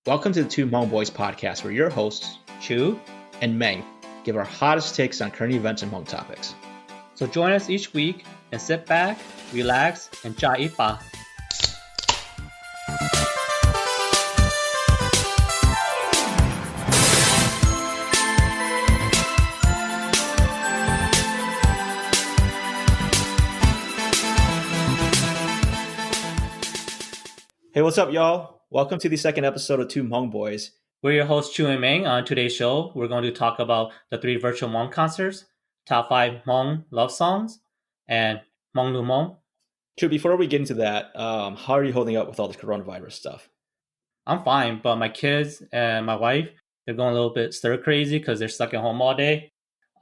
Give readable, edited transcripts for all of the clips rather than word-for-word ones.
Welcome to the Two Hmong Boys podcast, where your hosts, Chue. and Meng, give our hottest takes on current events and Hmong topics. So join us each week and sit back, relax, and cha ipa. Hey, what's up, y'all? Welcome to the second episode of Two Hmong Boys. We're your hosts, Chue and Meng. On today's show, we're going to talk about the 3 virtual Hmong concerts, top 5 Hmong love songs, and Hmong Lu Hmong. Chue, before we get into that, how are you holding up with all this coronavirus stuff? I'm fine, but my kids and my wife, they're going a little bit stir crazy because they're stuck at home all day.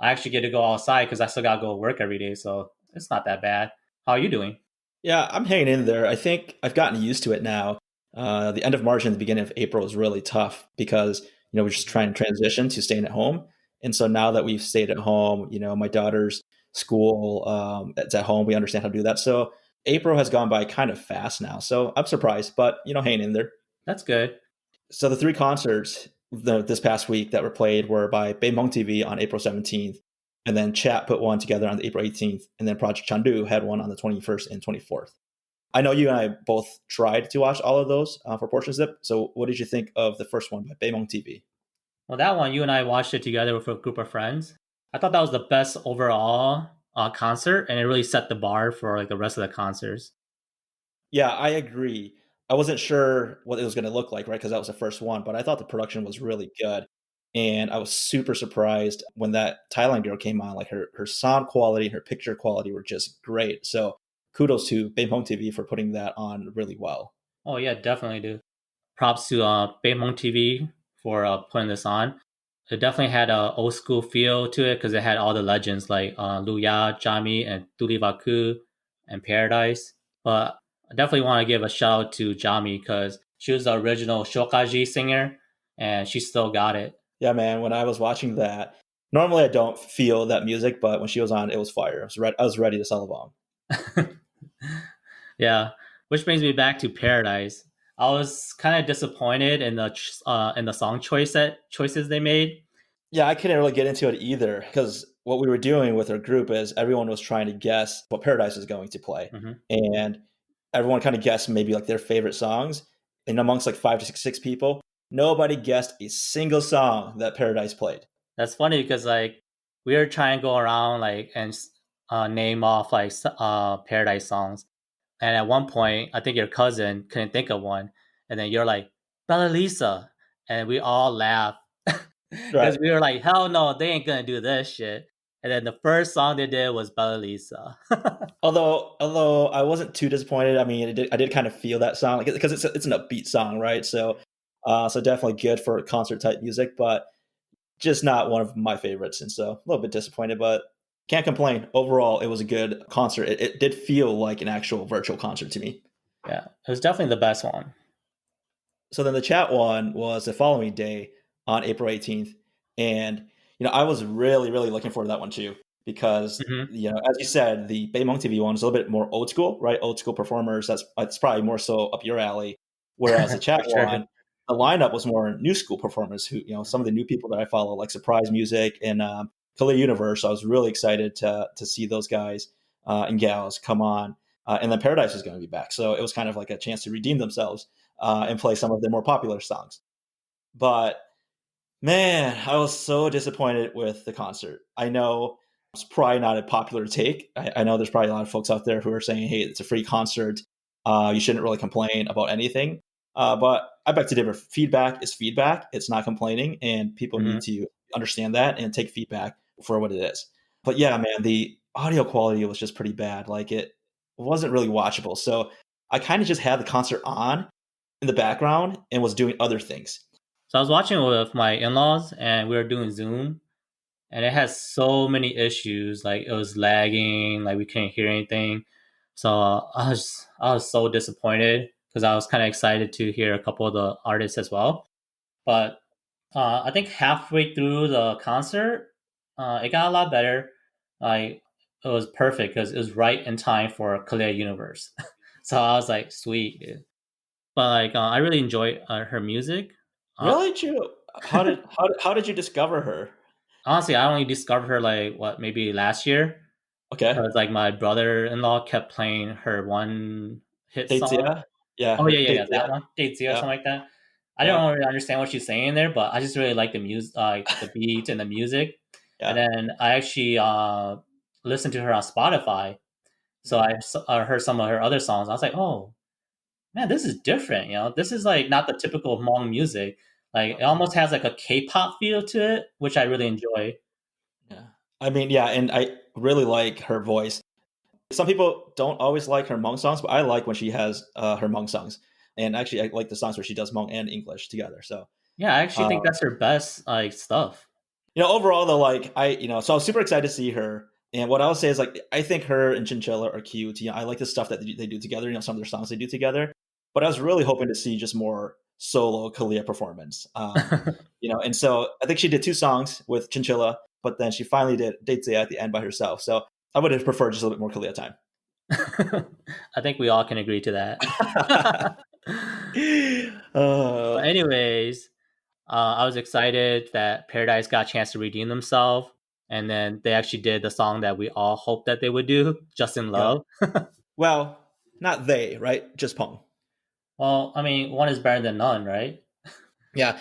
I actually get to go outside because I still got to go to work every day, so it's not that bad. How are you doing? Yeah, I'm hanging in there. I think I've gotten used to it now. The end of March and the beginning of April was really tough because, we're just trying to transition to staying at home. And so now that we've stayed at home, my daughter's school, it's at home. We understand how to do that. So April has gone by kind of fast now. So I'm surprised, but, hanging in there. That's good. So the 3 concerts this past week that were played were by Hmong TV on April 17th. And then Chat put one together on April 18th. And then Project Chandu had one on the 21st and 24th. I know you and I both tried to watch all of those for portions of it. So what did you think of the first one by Hmong TV? Well, that one, you and I watched it together with a group of friends. I thought that was the best overall concert, and it really set the bar for the rest of the concerts. Yeah, I agree. I wasn't sure what it was going to look like, right? Because that was the first one, but I thought the production was really good. And I was super surprised when that Thailand girl came on. Like her sound quality and her picture quality were just great. So kudos to Hmong TV for putting that on really well. Oh yeah, definitely do. Props to Hmong TV for putting this on. It definitely had an old school feel to it because it had all the legends like Lu Ya, Jami, and Tuli Vaku, and Paradise. But I definitely want to give a shout out to Jami because she was the original Shokaji singer, and she still got it. Yeah, man, when I was watching that, normally I don't feel that music, but when she was on, it was fire. I was ready to sell along. Yeah, which brings me back to Paradise. I was kind of disappointed in the song choices they made. Yeah, I couldn't really get into it either because what we were doing with our group is everyone was trying to guess what Paradise is going to play. Mm-hmm. And everyone kind of guessed maybe their favorite songs. And amongst 5 to 6 people, nobody guessed a single song that Paradise played. That's funny because we were trying to go around and name off Paradise songs, and at one point I think your cousin couldn't think of one, and then you're like Bella Lisa, and we all laughed because we were like, hell no, they ain't gonna do this shit. And then the first song they did was Bella Lisa. although I wasn't too disappointed. I mean, I did kind of feel that song because it's an upbeat song, right? So definitely good for concert type music, but just not one of my favorites. And so a little bit disappointed, but can't complain. Overall, it was a good concert. It did feel like an actual virtual concert to me. Yeah, it was definitely the best one. So then the Chat one was the following day on April 18th. And, I was really, really looking forward to that one too, because, as you said, the Hmong TV one is a little bit more old school, right? Old school performers. That's probably more so up your alley. Whereas the Chat Sure. one, the lineup was more new school performers who, some of the new people that I follow, like Surprise Music and Color Universe. I was really excited to see those guys and gals come on. And then Paradise is going to be back. So it was kind of like a chance to redeem themselves and play some of their more popular songs. But man, I was so disappointed with the concert. I know it's probably not a popular take. I know there's probably a lot of folks out there who are saying, hey, it's a free concert. You shouldn't really complain about anything. But I beg to differ. Feedback is feedback. It's not complaining. And people need to understand that and take feedback for what it is. But yeah, man, the audio quality was just pretty bad. It wasn't really watchable. So I kind of just had the concert on in the background and was doing other things. So I was watching it with my in-laws, and we were doing Zoom, and it has so many issues. It was lagging, we couldn't hear anything. So I was so disappointed because I was kind of excited to hear a couple of the artists as well. But I think halfway through the concert, it got a lot better. It was perfect because it was right in time for Color Universe. So I was like, sweet. But I really enjoyed her music. Uh, Really, Chue? How did you discover her? Honestly, I only discovered her like what maybe last year Okay, because like my brother-in-law kept playing her one hit dates, song. yeah, yeah, Oh yeah, her yeah, yeah, dates, that yeah, one, Daisy or yeah, something like that. I yeah, don't really understand what she's saying there, but I just really like the music, like the beat and the music. And yeah. then I actually listened to her on Spotify, so Mhm. I heard some of her other songs. I was like, oh man, this is different. You know, this is like not the typical Hmong music. Like it almost has like a K-pop feel to it, which I really enjoy. Yeah. I mean, yeah, and I really like her voice. Some people don't always like her Hmong songs, but I like when she has her Hmong songs. And actually, I like the songs where she does Hmong and English together. So, Yeah, I actually uh, think that's her best like stuff. overall though, like so I was super excited to see her. And what I'll say is like I think her and Chinchilla are cute. I like the stuff that they do together. Some of their songs they do together. But I was really hoping to see just more solo Kalia performance. And so I think she did two songs with Chinchilla, but then she finally did Date at the end by herself. So I would have preferred just a little bit more Kalia time. I think we all can agree to that. But uh, anyways, I was excited that Paradise got a chance to redeem themselves, and then they actually did the song that we all hoped that they would do, "Just in yeah. Love." Well, not they, right? Just Pong. Well, I mean, one is better than none, right? Yeah.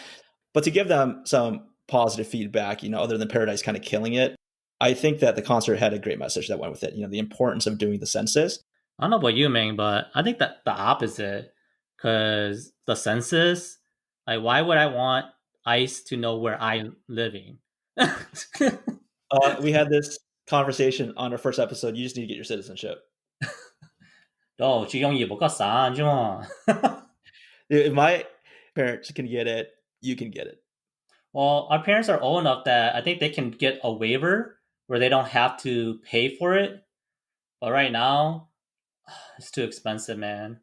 But to give them some positive feedback, other than Paradise kind of killing it, I think that the concert had a great message that went with it. The importance of doing the census. I don't know about you, Ming, but I think that the opposite, because the census, like, why would I want ICE to know where I'm living? We had this conversation on our first episode. You just need to get your citizenship. 哦，去用嘢冇得散啫嘛。If my parents can get it, you can get it. Well, our parents are old enough that I think they can get a waiver where they don't have to pay for it. But right now, it's too expensive, man.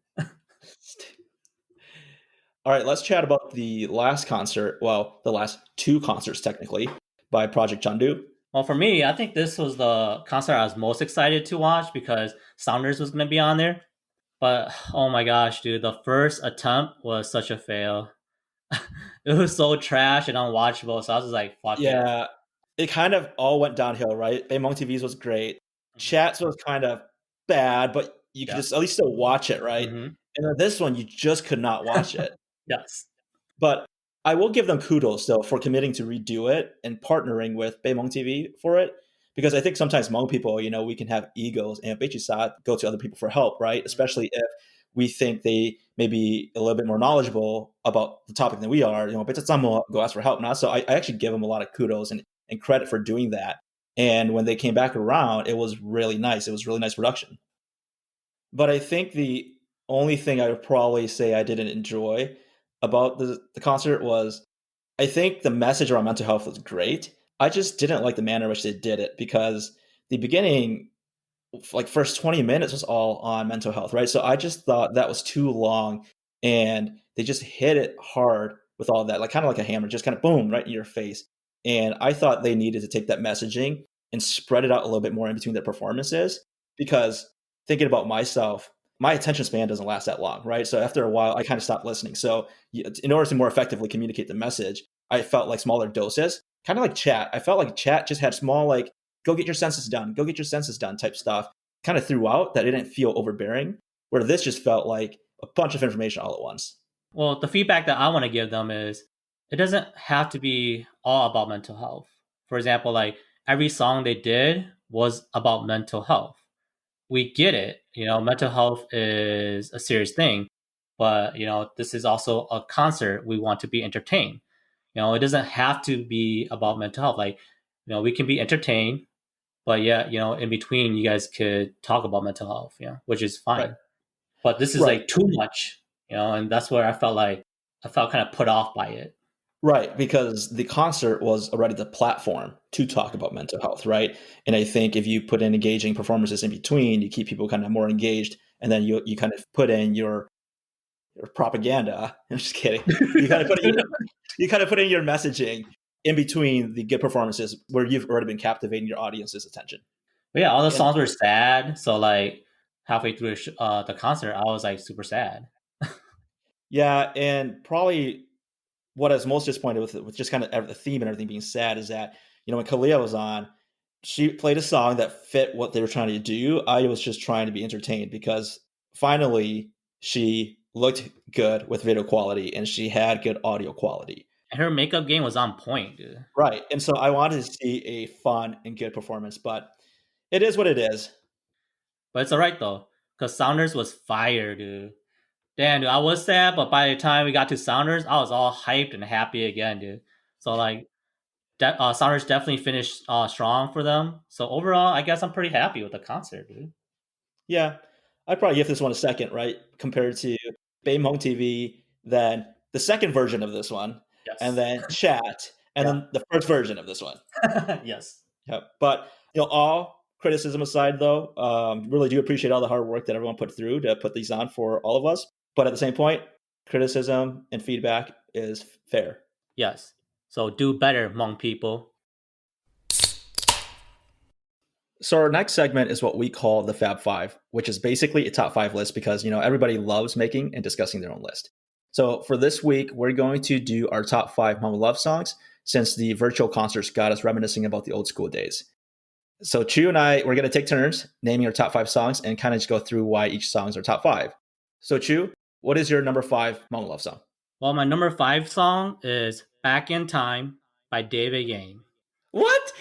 All right, let's chat about the last concert. Well, the last two concerts, technically, by Project Chandu. Well, for me, I think this was the concert I was most excited to watch because Sounders was going to be on there. But oh my gosh, dude, the first attempt was such a fail. It was so trash and unwatchable. So I was just like, fuck it. Yeah, it kind of all went downhill, right? Hmong TV's was great. Mhm. Chats was kind of bad, but you could Yeah. just at least still watch it, right? Hmm. And then this one, you just could not watch it. Yes. But I will give them kudos though for committing to redo it and partnering with Hmong TV for it. Because I think sometimes Hmong people, we can have egos and go to other people for help, right? Especially if we think they may be a little bit more knowledgeable about the topic than we are. Go ask for help now. So I actually give them a lot of kudos and credit for doing that. And when they came back around, it was really nice. It was really nice production. But I think the only thing I would probably say I didn't enjoy about the concert was I think the message around mental health was great. I just didn't like the manner in which they did it because the beginning, like first 20 minutes was all on mental health, right? So I just thought that was too long and they just hit it hard with all that, like kind of like a hammer, just kind of boom right in your face. And I thought they needed to take that messaging and spread it out a little bit more in between their performances because thinking about myself, my attention span doesn't last that long, right? So after a while, I kind of stopped listening. So in order to more effectively communicate the message, I felt like smaller doses, kind of like chat. I felt like chat just had small, like, go get your census done, go get your census done type stuff kind of throughout that it didn't feel overbearing, where this just felt like a bunch of information all at once. Well, the feedback that I want to give them is it doesn't have to be all about mental health. For example, like every song they did was about mental health. We get it. Mental health is a serious thing, but this is also a concert. We want to be entertained. It doesn't have to be about mental health. Like, we can be entertained, but yeah, in between, you guys could talk about mental health, which is Right. fine. But this is Right. like too much, and that's where I felt kind of put off by it. Right. Because the concert was already the platform to talk about mental health, right? And I think if you put in engaging performances in between, you keep people kind of more engaged. And then you kind of put in your propaganda. I'm just kidding. You kind of put in your messaging in between the good performances where you've already been captivating your audience's attention. But yeah, all the And songs were sad. So like halfway through the concert, I was like super sad. yeah, and probably what I was most disappointed with just kind of the theme and everything being sad is that, when Kalia was on, she played a song that fit what they were trying to do. I was just trying to be entertained because finally she looked good with video quality and she had good audio quality. And her makeup game was on point, dude. Right. And so I wanted to see a fun and good performance, but it is what it is. But it's alright though, because Sounders was fire, dude. Damn, dude, I was sad, but by the time we got to Sounders, I was all hyped and happy again, dude. So like, Sounders definitely finished strong for them. So overall, I guess I'm pretty happy with the concert, dude. Yeah. I'd probably give this one a second, right? Compared to Hmong TV, then the second version of this one, and Yes. then Chat, and Yeah. then the first version of this one. Yes. Yep. But all criticism aside, though, really do appreciate all the hard work that everyone put through to put these on for all of us. But at the same point, criticism and feedback is fair. Yes. So do better, Hmong people. So our next segment is what we call the Fab Five, which is basically a top 5 list because everybody loves making and discussing their own list. So for this week, we're going to do our top 5 Hmong love songs since the virtual concerts got us reminiscing about the old school days. So Chue and I, we're going to take turns naming our top 5 songs and kind of just go through why each song is our top 5. So Chue, what is your number 5 Hmong love song? Well, my number 5 song is Back in Time by David Yang. What?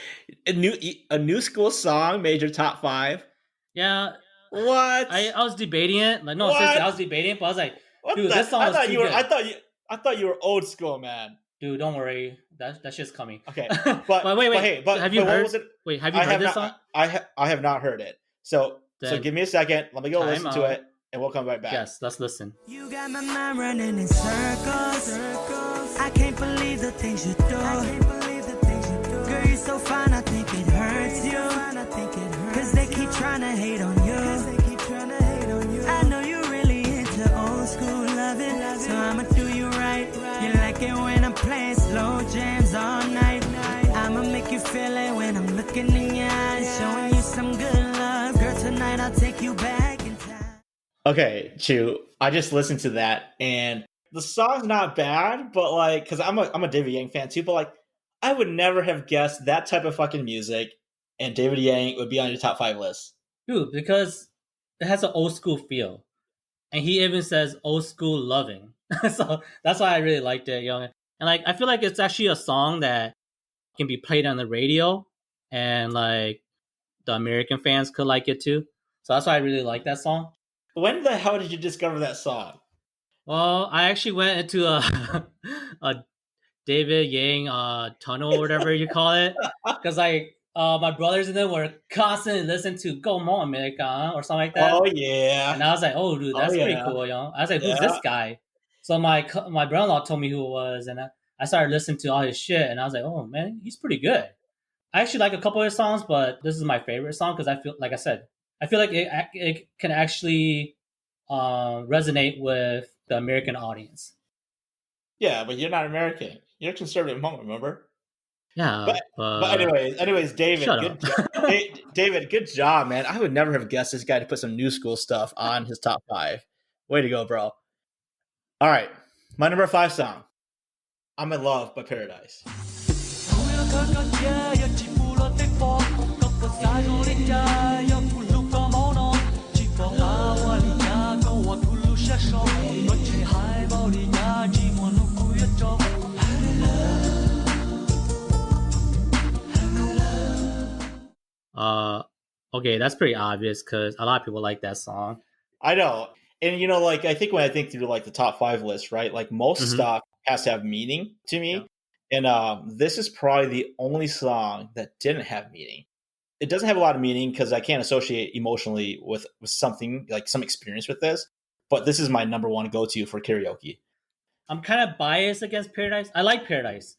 A new school song made your top 5? Yeah. What? I was debating it. Like, no, seriously, I was debating it, but I was like, dude, this song was too good. I thought you were old school, man. Dude, don't worry. That shit's coming. Okay. But wait, have you heard? What was it? Wait, have you heard this song? I have not heard it. So give me a second. Let me go listen to it, and we'll come right back. Yes, let's listen. You got my mind running in circles. I can't believe the things you do. Girl, you're so fine, I think it hurts you. Cause they keep trying to hate on you. I know you really into old school loving, so I'ma do you right. You like it when I'm playing slow jams all night. I'ma make you feel it when I'm looking in your eyes, showing you some good love. Girl, tonight I'll take you back in time. Okay, Chue, I just listened to that, and the song's not bad, but like, because I'm a David Yang fan too, but like, I would never have guessed that type of fucking music and David Yang would be on your top 5 list. Dude, because it has an old school feel. And he even says old school loving. So that's why I really liked it, young. And like I feel like it's actually a song that can be played on the radio and like the American fans could like it too. So that's why I really like that song. When the hell did you discover that song? Well, I actually went into a David Yang tunnel or whatever you call it, because like my brothers and them were constantly listening to "Go Hmong America" or something like that. Oh yeah, and I was like, "Oh, dude, that's pretty cool, I was like, "Who's this guy?" So my brother-in-law told me who it was, and I started listening to all his shit, and I was like, "Oh man, he's pretty good." I actually like a couple of his songs, but this is my favorite song because I feel like it can actually resonate with the American audience. Yeah, but you're not American. You're conservative Hmong, remember? Yeah, but anyways, David, David, good job, man. I would never have guessed this guy to put some new school stuff on his top 5. Way to go, bro. All right, my number 5 song, "I'm in Love" by Paradise. Okay, that's pretty obvious because a lot of people like that song. I know. And like I think when I think through like the top 5 list, right? Like most stuff has to have meaning to me. Yeah. And this is probably the only song that didn't have meaning. It doesn't have a lot of meaning because I can't associate emotionally with something like some experience with this. But this is my number 1 go-to for karaoke. I'm kind of biased against Paradise. I like Paradise,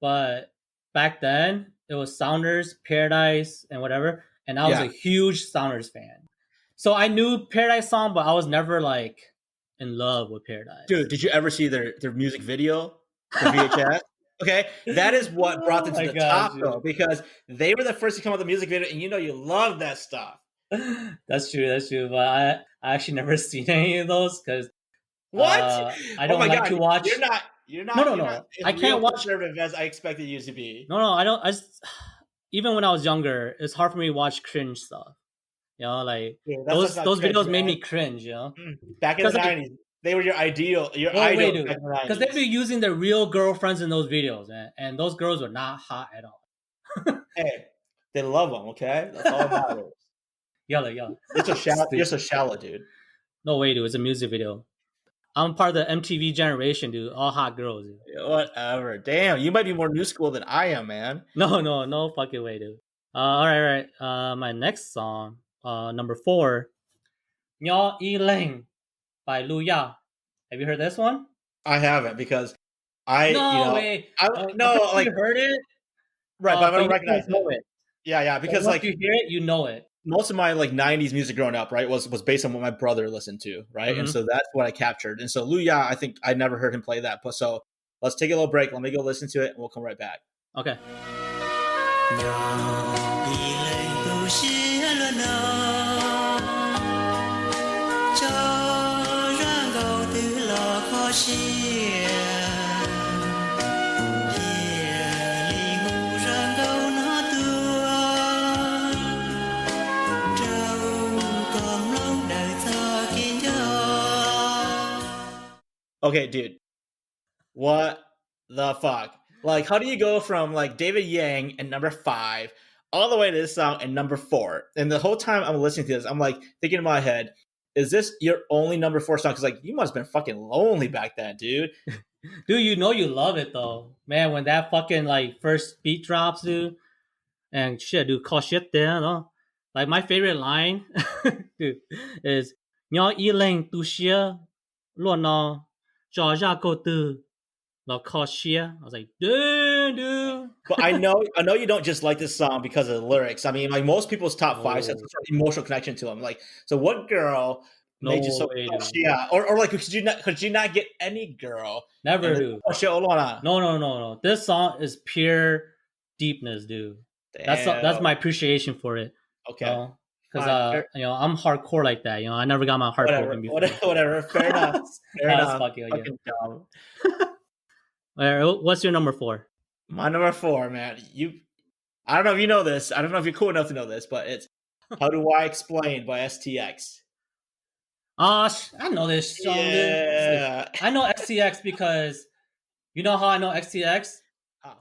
but back then it was Sounders, Paradise, and whatever. And I was a huge Sounders fan. So I knew Paradise song, but I was never like in love with Paradise. Dude, did you ever see their music video, the VHS? Okay, that is what brought them to the top, though, because they were the first to come up with the music video, and you love that stuff. That's true. But I actually never seen any of those because what? I don't like to watch. You're No, not. no, You're not no. I as real can't watch. conservative as I expected you to be. No, I don't. Even when I was younger, it's hard for me to watch cringe stuff. You know, like Dude, that's not those cringe, videos made man. me cringe. You know, Back in the because like, '90s, they were your ideal, your oh wait, idol dude, back in the because they'd be '90s. using their real girlfriends in those videos, man, and those girls were not hot at all. Hey, they love them. Okay, that's all that matters. Yalla. You're so shallow. You're Stupid. so shallow, dude. No way, dude. It's a music video. I'm part of the MTV generation, dude. All hot girls, dude. Whatever. Damn, you might be more new school than I am, man. No fucking way, dude. All right. My next song, number 4, Nhỏ Y Leng by Lu Ya. Have you heard this one? I haven't because I, No way. no, like you heard it, right, but I but don't you recognize don't know it. it. Yeah, But because once like you hear it, you know it. most of my like '90s music growing up, right, was based on what my brother listened to, right, and Mhm. so that's what I captured. And so Luya, I think I never heard him play that, but so let's take a little break. Let me go listen to it, and we'll come right back. Okay. Nhỏ y lên tu xía luôn nó cho ra gầu từ lò khó xía Hìa lì ngu ra gầu nó tua trâu còn lông đời thơ kín gió Okay, dude, what the fuck? Like, how do you go from like David Yang and number 5 all the way to this song and number 4? And the whole time I'm listening to this, I'm like thinking in my head, is this your only number 4 song? Because like you must have been fucking lonely back then, dude. Dude, you know you love it though. Man, when that fucking like first beat drops, dude. And shit, dude, call shit there, no? Like my favorite line, dude, is Nhỏ Y Leng tu xia luôn nó cho ra câu từ là call shit. I was like, dude. But I know you don't just like this song because of the lyrics. I mean, like most people's top 5 has No. some sort of emotional connection to them. Like, so what girl made you No so? way, Oh, dude. yeah, or like could you not get any girl? Never, And dude. oh shit, hold on. No. This song is pure deepness, dude. That's my appreciation for it. Okay. Because Fine, I'm hardcore like that. I never got my heart broken before. Whatever. Fair enough. Fair That's enough. fucking Fucking dumb. All right, what's your number 4? My number 4, man. I don't know if you know this. I don't know if you're cool enough to know this, but it's "How Do I Explain" by STX. I know this song. Yeah. Dude. I know XTX because you know how I know XTX? How?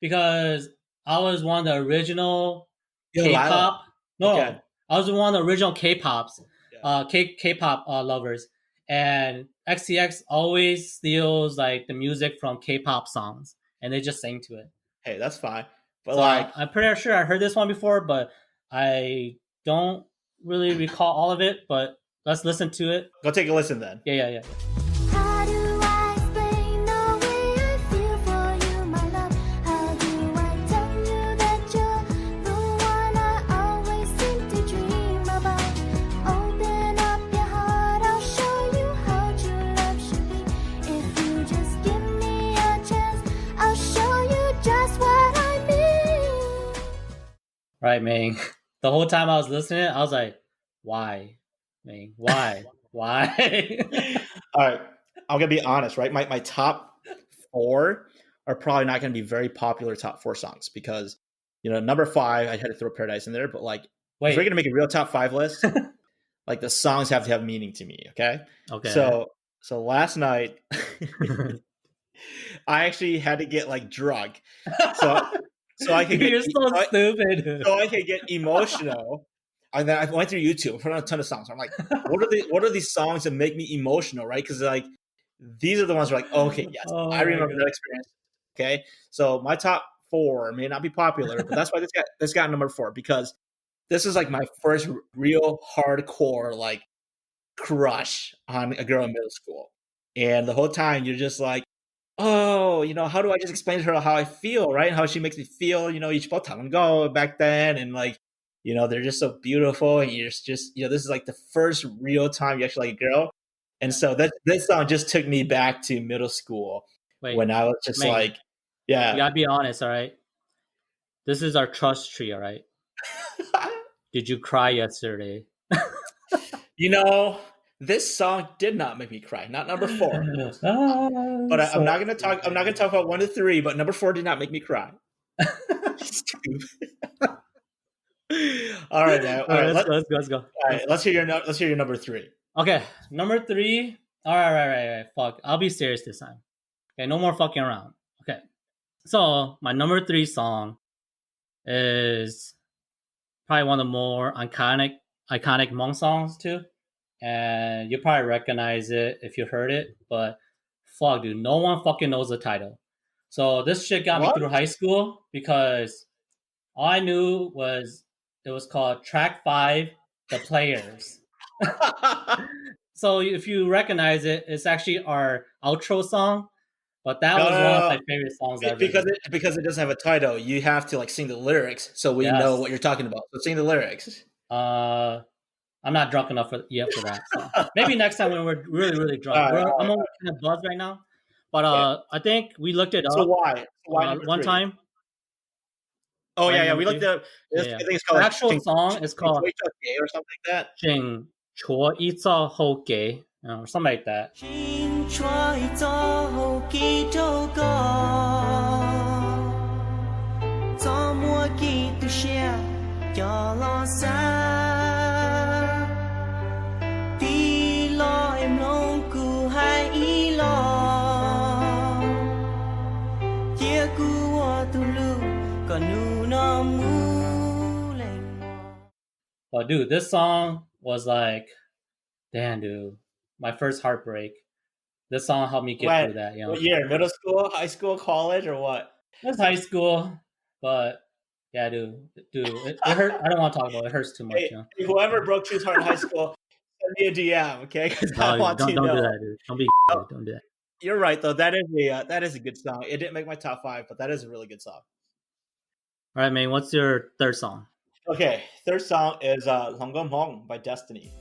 Because I was one of the original Yo, K-pop. Lila. No, Okay. I was one of the original K-pops, Yeah. K-pop lovers, and XTX always steals like the music from K-pop songs, and they just sing to it. Hey, that's fine. But So, like, I'm pretty sure I heard this one before, but I don't really recall all of it. But let's listen to it. go take a listen then. Yeah. How do I explain the way I feel for you, my love? How do I tell you that you're the one I always seem to dream about? Open up your heart, I'll show you how true love should be. If you just give me a chance, I'll show you just what I mean. Right, Meng. The whole time I was listening, I was like, why, Meng? Why? All right. I'm gonna be honest, right? My top 4 are probably not gonna be very popular top 4 songs because number 5, I had to throw Paradise in there, but like if we're Wait. gonna make a real top 5 list, like the songs have to have meaning to me, okay? Okay. So last night I actually had to get like drunk. So I could get You're so stupid. so I could get emotional. And then I went through YouTube, put on a ton of songs. I'm like, what are these songs that make me emotional, right? Because like these are the ones where like, okay, yes, Oh I my remember God. that experience. Okay, so my top 4 may not be popular, but that's why this got number 4 because this is like my first real hardcore like crush on a girl in middle school, and the whole time you're just like, oh, how do I just explain to her how I feel, right? How she makes me feel, each go back then, and like, they're just so beautiful, and you're just, this is like the first real time you actually like a girl, and so this song just took me back to middle school when I was just Meng, like, you yeah, gotta be honest, all right? This is our trust tree, all right? Did you cry yesterday? This song did not make me cry. Not number 4. Ah, But I'm so not gonna talk. I'm not gonna talk about 1 to 3. But number 4 did not make me cry. Stupid. All right, man. All right, let's go. all right. Let's hear your number 3. Okay, number 3. All right. Fuck. I'll be serious this time. Okay, no more fucking around. Okay. So my number 3 song is probably one of the more iconic Hmong songs too. And you probably recognize it if you heard it, but fuck, dude, no one fucking knows the title. So this shit got me What? through high school because all I knew was it was called Track 5, The Players. So if you recognize it, it's actually our outro song. But that was one of my favorite songs ever. Because it doesn't have a title, you have to like sing the lyrics so we know what you're talking about. So sing the lyrics. I'm not drunk enough yet for that. So maybe next time when we're really, really drunk. I'm only kind of buzzed right now. But I think we looked it up. So why? Number one 3? time. Oh yeah. We looked up. I think it's called the actual song is called or something like that. Ching Chua Itza Ho Gay, or something like that. But dude, this song was like, damn, dude, my first heartbreak. This song helped me get through that. What year? Middle school, high school, college, or what? It was high school, but yeah, dude, it hurt. I don't want to talk about it. It hurts too much. Hey, whoever broke Chue's heart in high school, send me a DM, okay? Because I want to know. Don't do that, dude. Don't be. Don't do that. You're right, though. That is a good song. It didn't make my top 5, but that is a really good song. All right, man. What's your third song? Okay, third song is Hmong Hmong by Destiny.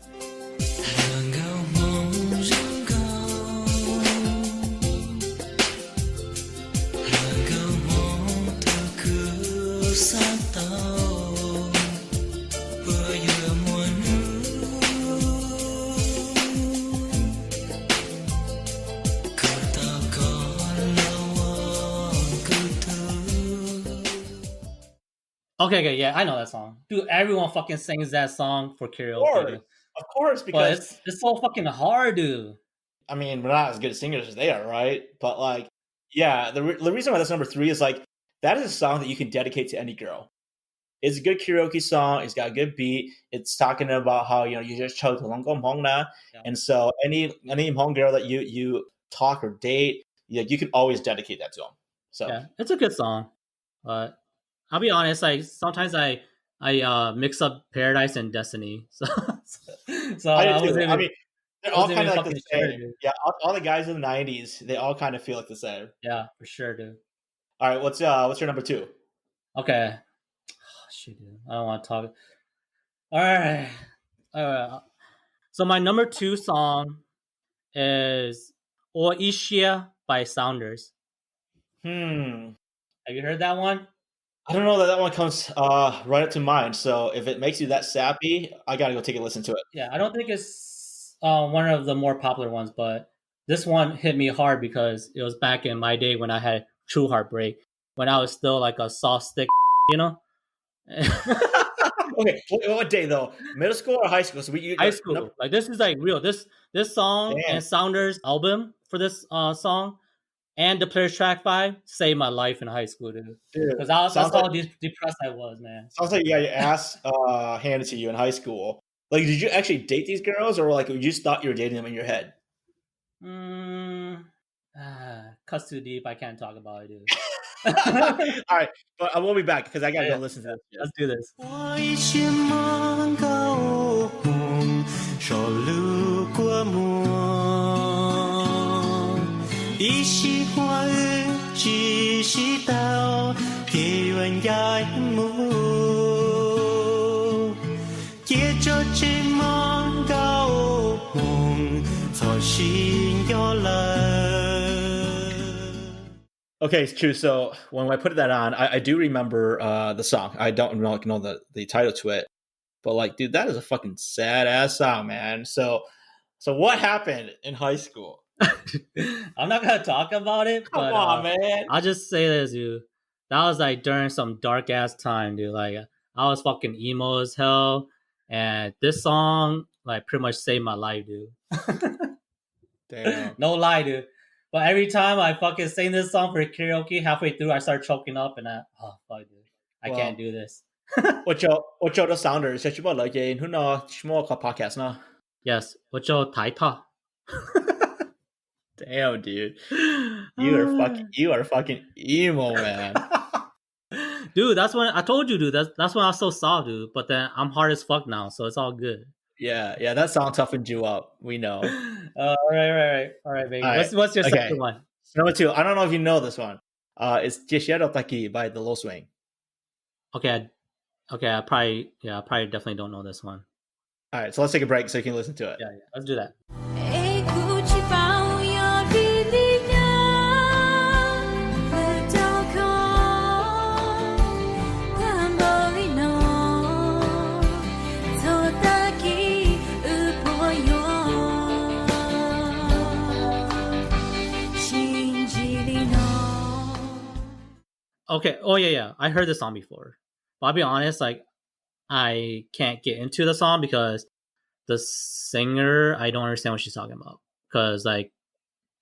Okay, yeah, I know that song. Dude, everyone fucking sings that song for karaoke. Of course, because it's so fucking hard, dude. I mean, we're not as good singers as they are, right? But like, yeah, the reason why that's number 3 is like, that is a song that you can dedicate to any girl. It's a good karaoke song. It's got a good beat. It's talking about how, you just chose Hmong Hmong na. And so any Hmong girl that you talk or date, you can always dedicate that to them. So yeah, it's a good song. But I'll be honest, like sometimes I mix up Paradise and Destiny. So I mean, they're all kind of like the same. Yeah, all the guys in the 90s, they all kind of feel like the same. Yeah, for sure, dude. All right, what's your number 2? Okay. Oh, shit, dude. I don't want to talk. All right. So my number 2 song is O Ishia by Sounders. Have you heard that one? I don't know that one comes right up to mind. So if it makes you that sappy, I gotta go take a listen to it. Yeah, I don't think it's one of the more popular ones, but this one hit me hard because it was back in my day when I had true heartbreak, when I was still like a soft stick, you know. Okay, what day though? Middle school or high school? So high school. Like this is like real. This song and Sounders album for this song. And the Players Track 5 saved my life in high school, dude. Because that's how depressed I was, man. Sounds like you got your ass handed to you in high school. Like, did you actually date these girls, or like you just thought you were dating them in your head? Cuts too deep. I can't talk about it, dude. All right, but I will be back because I gotta go listen to this. Let's do this. Okay, it's true. So when I put that on, I do remember the song. I don't know the title to it, but like, dude, that is a fucking sad ass song, man. So So what happened in high school? I'm not gonna talk about it, Come but on, man. I'll just say this, dude. That was like during some dark ass time, dude. Like I was fucking emo as hell, and this song like pretty much saved my life, dude. Damn. No lie, dude. But every time I fucking sing this song for karaoke, halfway through I start choking up, and oh fuck, dude, I Well, can't do this. 我做到 sounder 是什么来嘅？佢呢什麼個 podcast 呢 Yes, 我就抬头。 ？Damn, dude, you are fucking emo, man. Dude, that's when I told you, dude. That's when I was so soft, dude. But then I'm hard as fuck now, so it's all good. Yeah, that song toughened you up. We know. All right, baby. All right. What's your Okay. second one? Number 2, I don't know if you know this one. It's Jeshero Taki by the Low Swing. Okay, I probably definitely don't know this one. All right, so let's take a break so you can listen to it. Yeah, let's do that. Ê cu chỉ bao giờ đi đi nhau vừa đâu không tham bao đi nó cho ta khi ư bỏ yo xin chỉ đi nó. Okay. Oh yeah. I heard this song before. But I'll be honest, like I can't get into the song because the singer, I don't understand what she's talking about. Because like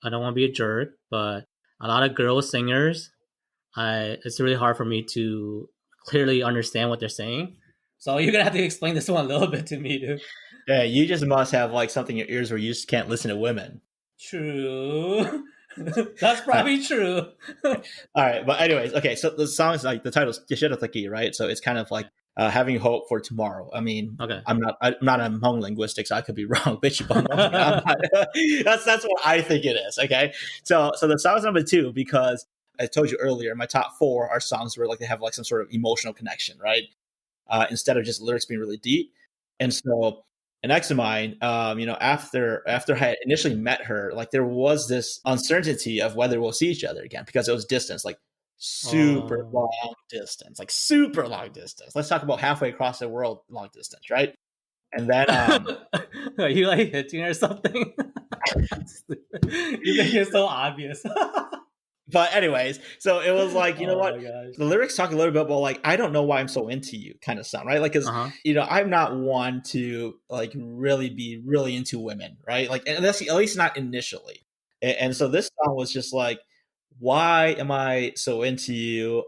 I don't want to be a jerk, but a lot of girl singers, it's really hard for me to clearly understand what they're saying. So you're gonna have to explain this one a little bit to me, dude. Yeah, you just must have like something in your ears where you just can't listen to women. True. That's probably true. All right, but anyways, okay, so the song is like the title is Jeshero Taki, right? So it's kind of like having hope for tomorrow. I mean, Okay. I'm not a Hmong linguistic, so I could be wrong. Bitch, that's what I think it is. Okay, so the song is number 2 because I told you earlier, my top 4 are songs where like they have like some sort of emotional connection, right? Instead of just lyrics being really deep. And so an ex of mine, after I had initially met her, like there was this uncertainty of whether we'll see each other again because it was distance, like super long distance, like super long distance. Let's talk about halfway across the world long distance, right? And then Are you like hitting or something? You make it so obvious. but anyways, so it was like, you know what? My gosh. The lyrics talk a little bit about like, I don't know why I'm so into you kind of sound, right? Like, cause I'm not one to like really be really into women, right? Like, and that's at least not initially. And so this song was just like, why am I so into you?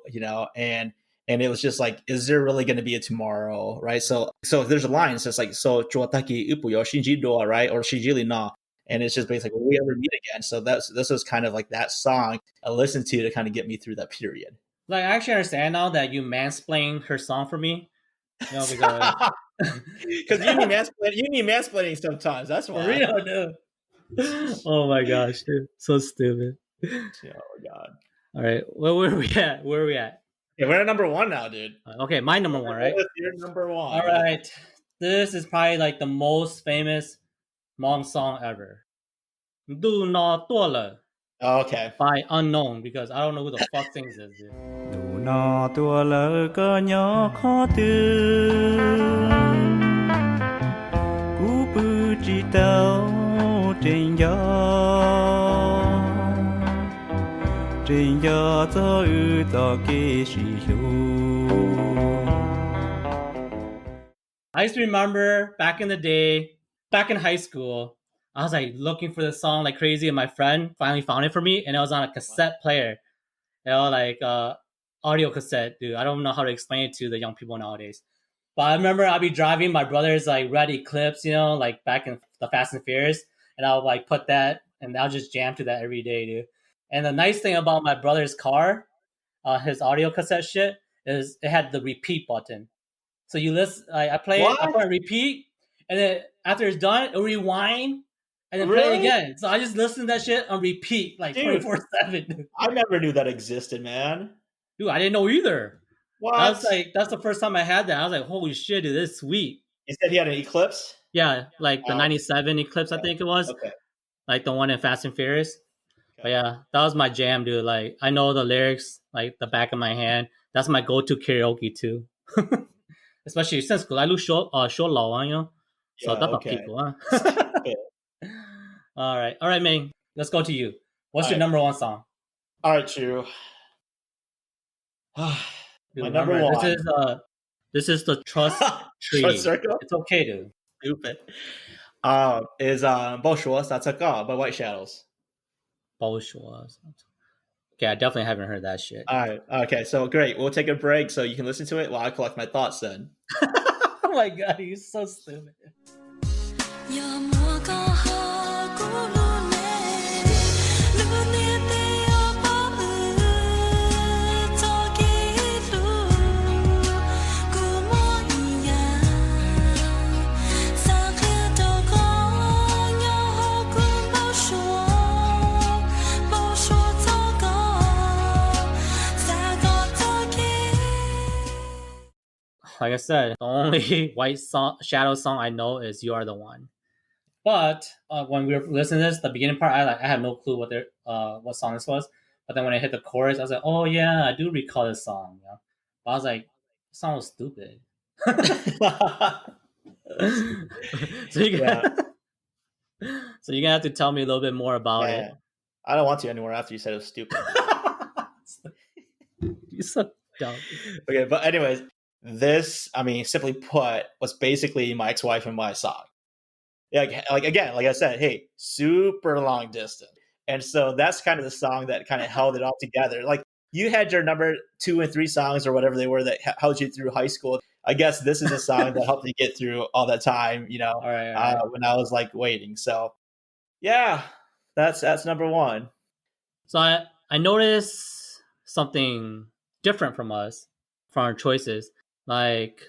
And it was just like, is there really going to be a tomorrow? Right. So there's a line. So it's like, so chuataki upuyo shinji doa, right? Or shijili na. And it's just basically, will we ever meet again? So this was kind of like that song I listened to kind of get me through that period. Like, I actually understand now that you mansplained her song for me. Because you need mansplaining sometimes. That's why. for real, dude. Oh my gosh, dude. So stupid. Oh God. All right. Well, where are we at? Yeah, we're at number 1 now, dude. Okay, my number 1, right? You're number 1. All right. This is probably like the most famous Hmong song ever. Do not toilet Okay. by Unknown, because I don't know who the fuck sings this, dude. Đủ no tua lỡ cơ nhỏ khó tư cú bư chỉ tàu trên gió cho ư cho kê sĩ I used to remember back in the day, back in high school, I was like looking for this song like crazy, and my friend finally found it for me, and it was on a cassette player. Like audio cassette, dude. I don't know how to explain it to the young people nowadays. But I remember I'd be driving my brother's like red Eclipse, like back in the Fast and Furious, and I would like put that, and I'll just jam to that every day, dude. And the nice thing about my brother's car, his audio cassette shit, is it had the repeat button. So you listen, I play it, I put repeat, and then after it's done, it'll rewind, and then play it again. So I just listen to that shit on repeat, like 24/7. I never knew that existed, man. Dude, I didn't know either. What? That's the first time I had that. I was like, holy shit, dude, this is sweet. You said he had an Eclipse? Yeah, like the 97 Eclipse, I think it was. Okay. Like the one in Fast and Furious. But yeah, that was my jam, dude. Like, I know the lyrics like the back of my hand. That's my go-to karaoke too. Especially since I lose short law, So that's people, huh? All right, Ming. Let's go to you. What's your All right. number one song? All right, Chue. Dude, My number remember, one. this is the trust treaty. Trust circle. It's okay, dude. Stupid. Is Bois, That's a God by White Shadows. Bois. Okay, I definitely haven't heard that shit. All right. Okay. So great. We'll take a break so you can listen to it while I collect my thoughts. Then. Oh my god, you're so stupid. Like I said, the only Shadow song I know is "You Are the One." But when we were listening to this, the beginning part, I had no clue what song this was. But then when I hit the chorus, I was like, "Oh yeah, I do recall this song." You know? But I was like, "This song was stupid." So you're gonna have to tell me a little bit more about it. I don't want to anymore after you said it was stupid. You're so dumb. Okay, but anyways, this, I mean, simply put, was basically my ex-wife and my song. Like again, like I said, hey, super long distance. And so that's kind of the song that kind of held it all together. Like you had your number 2 and 3 songs or whatever they were that held you through high school. I guess this is a song that helped me get through all that time, you know, All right. when I was like waiting. So yeah, that's number one. So I noticed something different from our choices. Like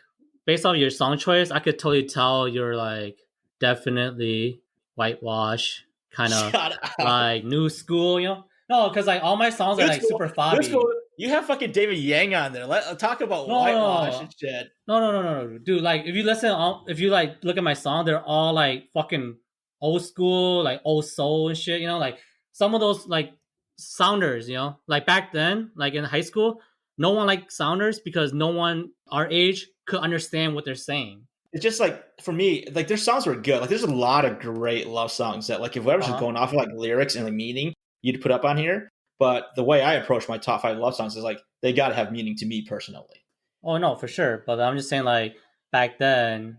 based off your song choice, I could totally tell you're like definitely whitewash, kind of like new school, you know? No, because like all my songs are like super fobby. You have fucking David Yang on there. Let's talk about whitewash and shit. No, dude. Like if you like look at my song, they're all like fucking old school, like old soul and shit. You know, like some of those like sounders. You know, like back then, like in high school, no one liked sounders because no one our age could understand what they're saying. It's just like for me, like their songs were good. Like there's a lot of great love songs that like if I was just going off of like lyrics and the meaning you'd put up on here. But the way I approach my top 5 love songs is like they gotta have meaning to me personally. Oh no, for sure. But I'm just saying, like back then,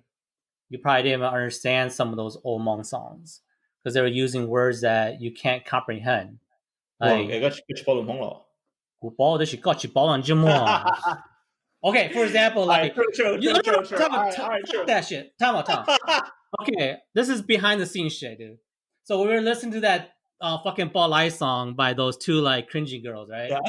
you probably didn't even understand some of those old Hmong songs because they were using words that you can't comprehend. Like, okay, for example, like true. that shit. Time. Okay, this is behind the scenes shit, dude. So we were listening to that fucking Bois song by those 2 like cringy girls, right? Yeah.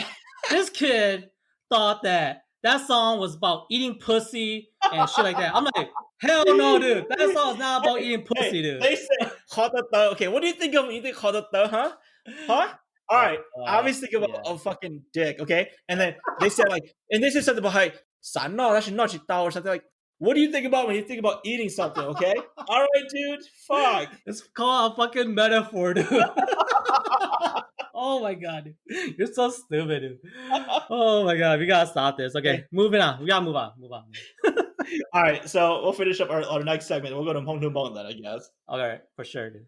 This kid thought that song was about eating pussy and shit like that. I'm like, hell no, dude. That song is not about eating pussy, dude. They say okay, what do you think of eating huh? Huh? All right, obviously think about a fucking dick, okay? And then they said like, and this is something behind san no, that should not or something like. What do you think about when you think about eating something, okay? All right, dude. Fuck. It's called a fucking metaphor, dude. Oh my god, dude. You're so stupid, dude. Oh my god, we gotta stop this. Okay, moving on. We gotta move on. All right, so we'll finish up our next segment. We'll go to Hmong Meng then, I guess. Okay, for sure, dude.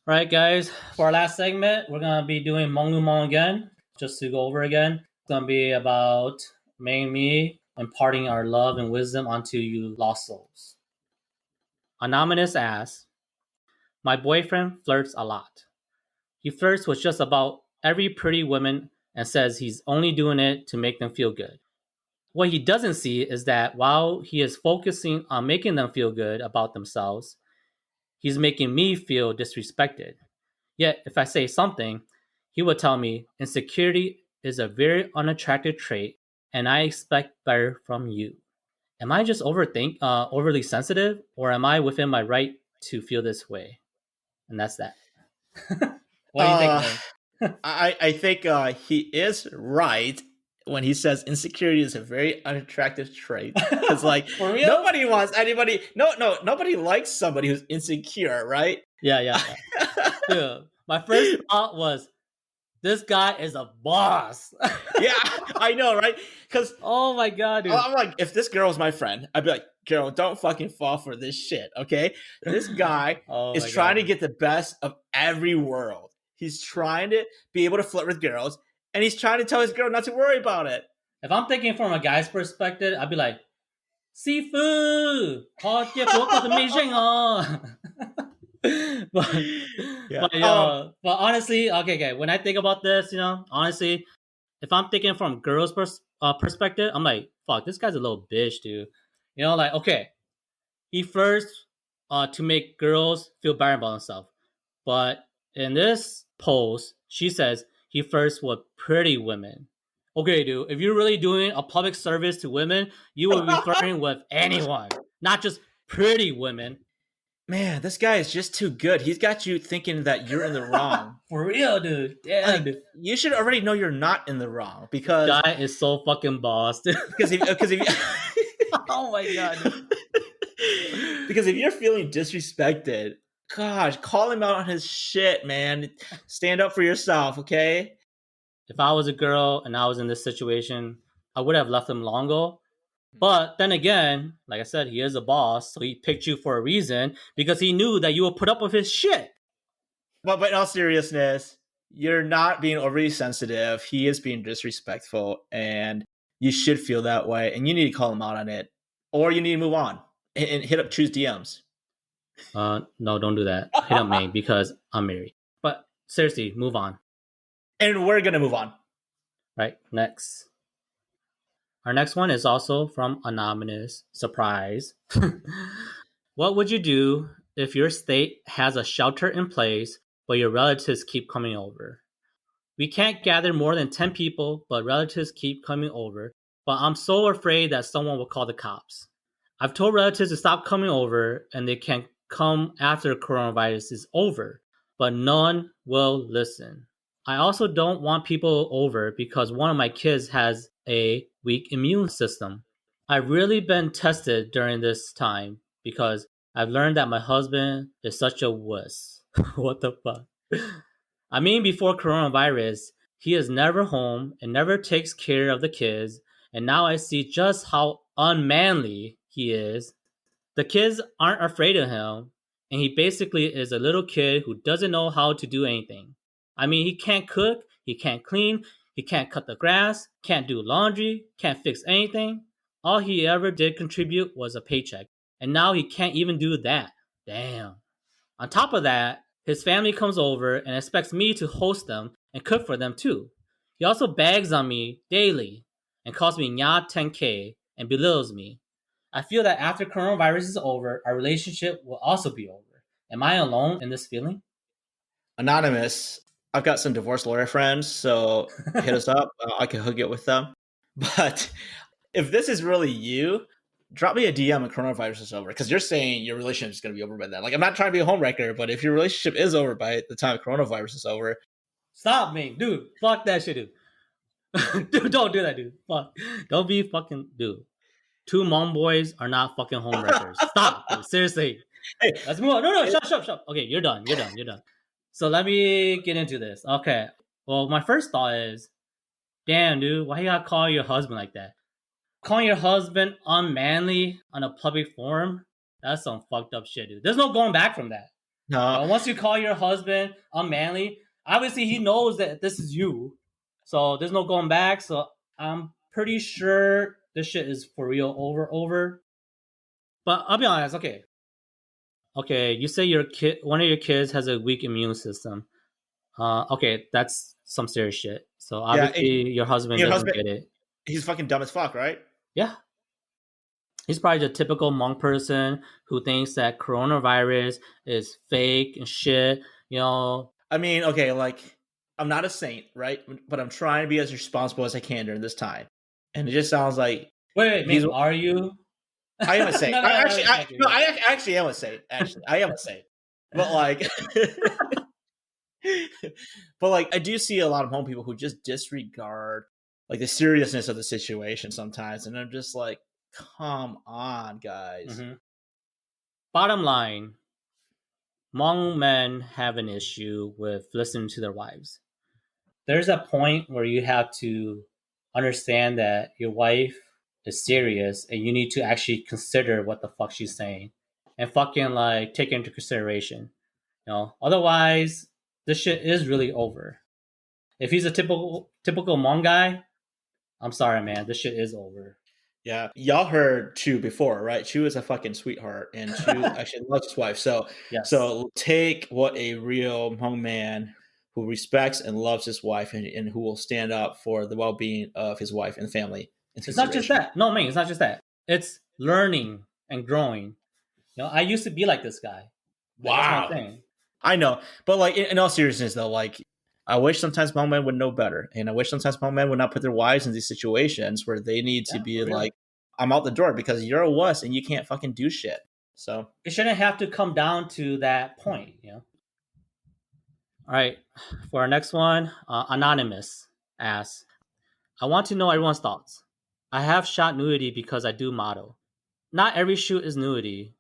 All right, guys. For our last segment, we're gonna be doing Hmong Meng again, just to go over again. It's gonna be about Meng and me imparting our love and wisdom onto you lost souls. Anonymous asks, my boyfriend flirts a lot. He flirts with just about every pretty woman and says he's only doing it to make them feel good. What he doesn't see is that while he is focusing on making them feel good about themselves, he's making me feel disrespected. Yet, if I say something, he will tell me insecurity is a very unattractive trait and I expect better from you. Am I just overly sensitive, or am I within my right to feel this way? And that's that. What do you think, I think he is right when he says insecurity is a very unattractive trait. Because like nobody wants anybody. Nobody likes somebody who's insecure, right? Yeah. Dude, my first thought was, This guy is a boss. Yeah, I know, right? Because oh my god, dude. I'm like, if this girl was my friend, I'd be like, girl, don't fucking fall for this shit, okay? This guy Oh is my trying to God. get the best of every world. He's trying to be able to flirt with girls, and he's trying to tell his girl not to worry about it. If I'm thinking from a guy's perspective, I'd be like, seafood, 學嘅嗰個就未升哦。but Yeah. but honestly, okay. When I think about this, honestly, if I'm thinking from girls' perspective, I'm like, fuck, this guy's a little bitch, dude. Like, okay, he first to make girls feel better about themselves, but in this post, she says he first with pretty women. Okay, dude, if you're really doing a public service to women, you will be flirting with anyone, not just pretty women. Man, this guy is just too good. He's got you thinking that you're in the wrong. For real, dude. Damn, Like, dude. you should already know you're not in the wrong because Guy is so fucking boss, dude. because if oh my god, dude. because if you're feeling disrespected, gosh, call him out on his shit, man. Stand up for yourself, okay? If I was a girl and I was in this situation, I would have left him long ago. But then again, like I said, he is a boss, so he picked you for a reason because he knew that you would put up with his shit. But in all seriousness, you're not being overly sensitive. He is being disrespectful, and you should feel that way, and you need to call him out on it, or you need to move on and hit up Chue's DMs. No, don't do that. Hit up me because I'm married. But seriously, move on. And we're gonna move on. Right, next. Our next one is also from Anonymous. Surprise. What would you do if your state has a shelter in place, but your relatives keep coming over? We can't gather more than 10 people, but relatives keep coming over. But I'm so afraid that someone will call the cops. I've told relatives to stop coming over and they can come after coronavirus is over, but none will listen. I also don't want people over because one of my kids has a weak immune system. I've really been tested during this time because I've learned that my husband is such a wuss. What the fuck? I mean, before coronavirus, he is never home and never takes care of the kids, and now I see just how unmanly he is. The kids aren't afraid of him, and he basically is a little kid who doesn't know how to do anything. I mean, he can't cook, he can't clean, he can't cut the grass, can't do laundry, can't fix anything. All he ever did contribute was a paycheck, and now he can't even do that. Damn. On top of that, his family comes over and expects me to host them and cook for them too. He also bags on me daily and calls me Nya 10K and belittles me. I feel that after coronavirus is over, our relationship will also be over. Am I alone in this feeling? Anonymous, I've got some divorce lawyer friends, so hit us up. I can hook you up with them. But if this is really you, drop me a DM when coronavirus is over, because you're saying your relationship is going to be over by then. Like, I'm not trying to be a homewrecker, but if your relationship is over by the time coronavirus is over, Stop me, dude. Fuck that shit, dude. Dude, don't do that, dude. Fuck. Don't be fucking, dude. Two Hmong boys are not fucking homewreckers. Stop, dude. Seriously. hey, Let's move on. No, shut. Okay, you're done. So let me get into this. Okay. Well, my first thought is, damn, dude, why you gotta call your husband like that? Calling your husband unmanly on a public forum? That's some fucked up shit, dude. There's no going back from that. no, Once you call your husband unmanly, obviously he knows that this is you. So there's no going back. So I'm pretty sure this shit is for real over. But I'll be honest, okay. Okay, you say one of your kids has a weak immune system. Okay, that's some serious shit. So obviously your husband doesn't get it. He's fucking dumb as fuck, right? Yeah. He's probably the typical Hmong person who thinks that coronavirus is fake and shit, I mean, okay, like, I'm not a saint, right? But I'm trying to be as responsible as I can during this time. And it just sounds like... Wait, are you? I am a saint. No, I actually am a saint. Actually, I am a saint. But like, I do see a lot of Hmong people who just disregard like the seriousness of the situation sometimes, and I'm just like, come on, guys. Mm-hmm. Bottom line, Hmong men have an issue with listening to their wives. there's a point where you have to understand that your wife is serious and you need to actually consider what the fuck she's saying and fucking like take it into consideration. Otherwise this shit is really over. If he's a typical Hmong guy, I'm sorry, man, this shit is over. Yeah, y'all heard Chue before, right? Chue is a fucking sweetheart, and Chue actually loves his wife. So, Yes. so take what a real Hmong man who respects and loves his wife, and who will stand up for the well-being of his wife and family. It's not just that. No, man, it's not just that. It's learning and growing. I used to be like this guy. Like, that's Wow. what I'm saying. I know, but like in all seriousness, though, like I wish sometimes Hmong men would know better, and I wish sometimes Hmong men would not put their wives in these situations where they need to be like, "I'm out the door because you're a wuss and you can't fucking do shit." So it shouldn't have to come down to that point. All right, for our next one, Anonymous asks, I want to know everyone's thoughts. I have shot nudity because I do model. Not every shoot is nudity.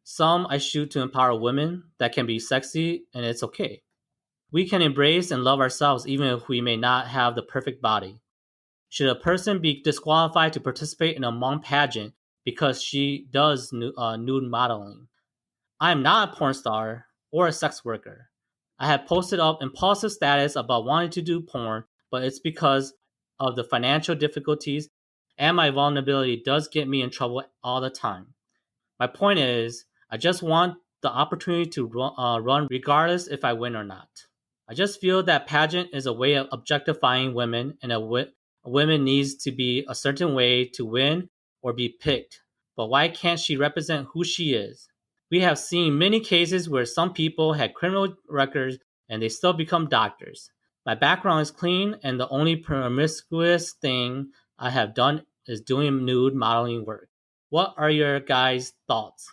Some I shoot to empower women that can be sexy, and it's okay. We can embrace and love ourselves even if we may not have the perfect body. Should a person be disqualified to participate in a Hmong pageant because she does nude modeling? I am not a porn star or a sex worker. I have posted up impulsive status about wanting to do porn, but it's because of the financial difficulties, and my vulnerability does get me in trouble all the time. My point is, I just want the opportunity to run regardless if I win or not. I just feel that pageant is a way of objectifying women, and a woman needs to be a certain way to win or be picked. But why can't she represent who she is? We have seen many cases where some people had criminal records and they still become doctors. My background is clean, and the only promiscuous thing I have done is doing nude modeling work. What are your guys' thoughts?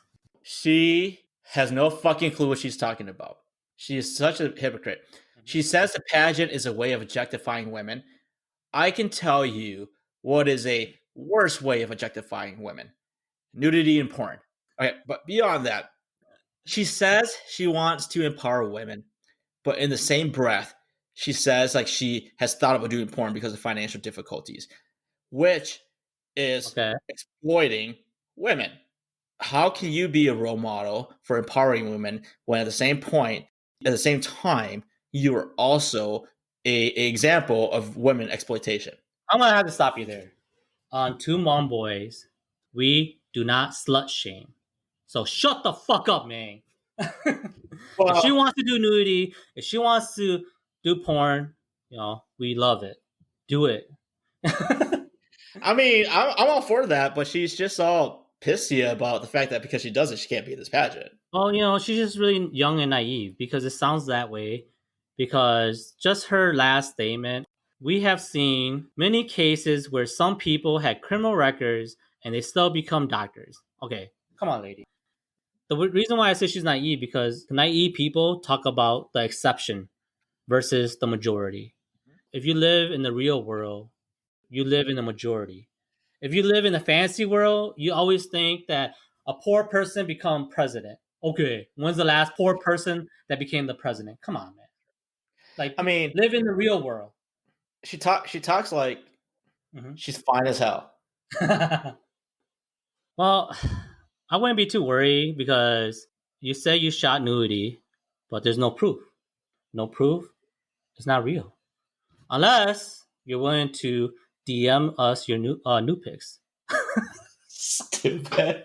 she has no fucking clue what she's talking about. She is such a hypocrite. She says the pageant is a way of objectifying women. I can tell you what is a worse way of objectifying women: nudity and porn. Okay, but beyond that, she says she wants to empower women, but in the same breath, she says like she has thought about doing porn because of financial difficulties, which is exploiting women. How can you be a role model for empowering women when at the same time, you are also a example of women exploitation? I'm gonna have to stop you there. On Two Mom Boys, we do not slut shame. So shut the fuck up, man. If she wants to do nudity, if she wants to do porn, we love it. Do it. I mean, I'm all for that, but she's just all pissy about the fact that because she does it, she can't be in this pageant. Well, she's just really young and naive because it sounds that way. Because just her last statement, we have seen many cases where some people had criminal records and they still become doctors. Okay, come on, lady. The reason why I say she's naive because naive people talk about the exception versus the majority. If you live in the real world, you live in the majority. If you live in the fantasy world, you always think that a poor person become president. Okay, when's the last poor person that became the president? Come on, man. Like, I mean, live in the real world. She talks like she's fine as hell. Well, I wouldn't be too worried because you say you shot nudity, but there's no proof. No proof. It's not real. Unless you're willing to DM us your new pics. Stupid.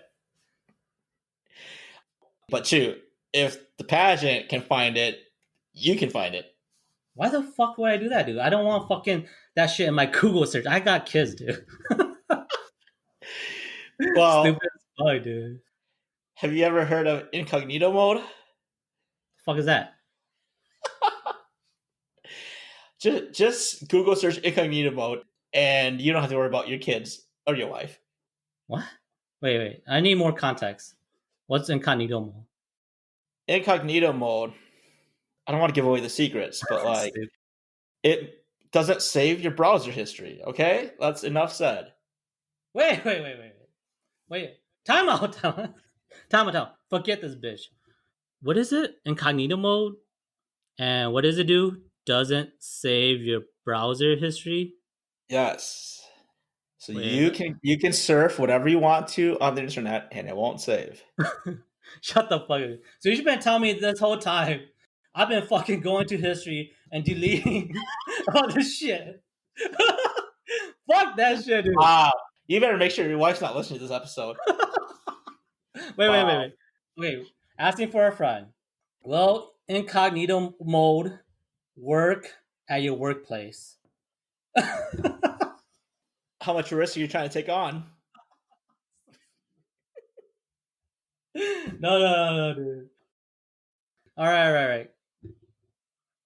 But Chue, if the pageant can find it, you can find it. Why the fuck would I do that, dude? I don't want fucking that shit in my Google search. I got kids, dude. Well, stupid as fuck, dude. Have you ever heard of incognito mode? The fuck is that? just Google search incognito mode, and you don't have to worry about your kids or your wife. What? Wait. I need more context. What's incognito mode? Incognito mode. I don't want to give away the secrets, but like it doesn't save your browser history. Okay, that's enough said. Wait. Time out. Forget this bitch. What is it? Incognito mode? And what does it do? doesn't save your browser history? Yes. So Wait. you can surf whatever you want to on the internet, and it won't save. Shut the fuck up. So you've been telling me this whole time. I've been fucking going to history and deleting all this shit. Fuck that shit, dude. You better make sure your wife's not listening to this episode. Wait. Okay, asking for a friend. Will incognito mode work at your workplace? How much risk are you trying to take on? No, dude. All right.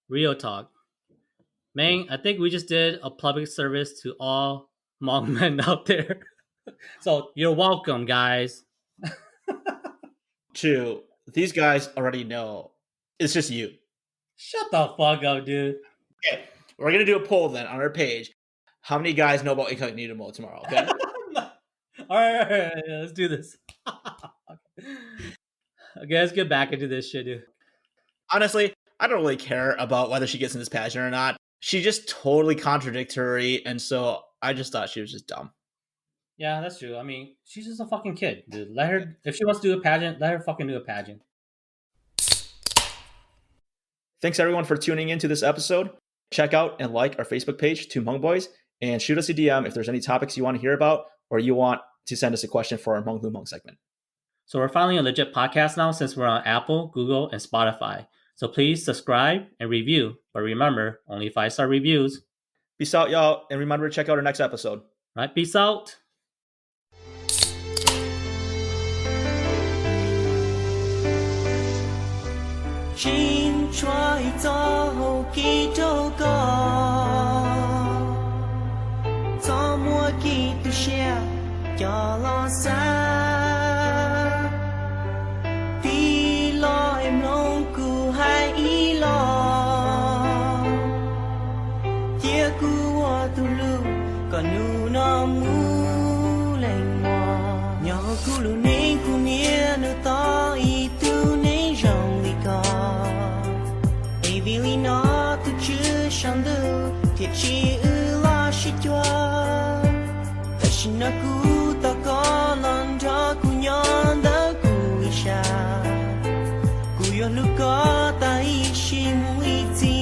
Real talk. Meng, I think we just did a public service to all Hmong men out there. So you're welcome, guys. Chue, these guys already know. It's just you. Shut the fuck up, dude. Okay, we're gonna do a poll then on our page. How many guys know about incognito mode tomorrow? Okay. All right, let's do this. Okay, let's get back into this shit, dude. Honestly, I don't really care about whether she gets in this pageant or not. She just totally contradictory, and so I just thought she was just dumb. Yeah, that's true. I mean, she's just a fucking kid, dude. Let her, if she wants to do a pageant, let her fucking do a pageant. Thanks everyone for tuning into this episode. Check out and like our Facebook page, Two Hmong Boys, and shoot us a DM if there's any topics you want to hear about or you want to send us a question for our Hmong Hlub Hmoob segment. So we're finally a legit podcast now since we're on Apple, Google, and Spotify. So please subscribe and review. But remember, only 5-star reviews. Peace out, y'all, and remember to check out our next episode. Right, peace out. Chim trói gió hầu kỳ đâu có gió mùa kỳ tu xe cho lo xa đi lo em lòng cu hai ý lo chia cu hoa tu lu còn nu nó mu lên hoa nhỏ cu lu nên cu nia nu to ý tu nên rong li co vì lý nó tu chưa sang đâu thiệt chỉ lo shi chua ta xin nó cu ta có lần cho cu nhon đã cu isha cu yo lu có ta ishi mu iti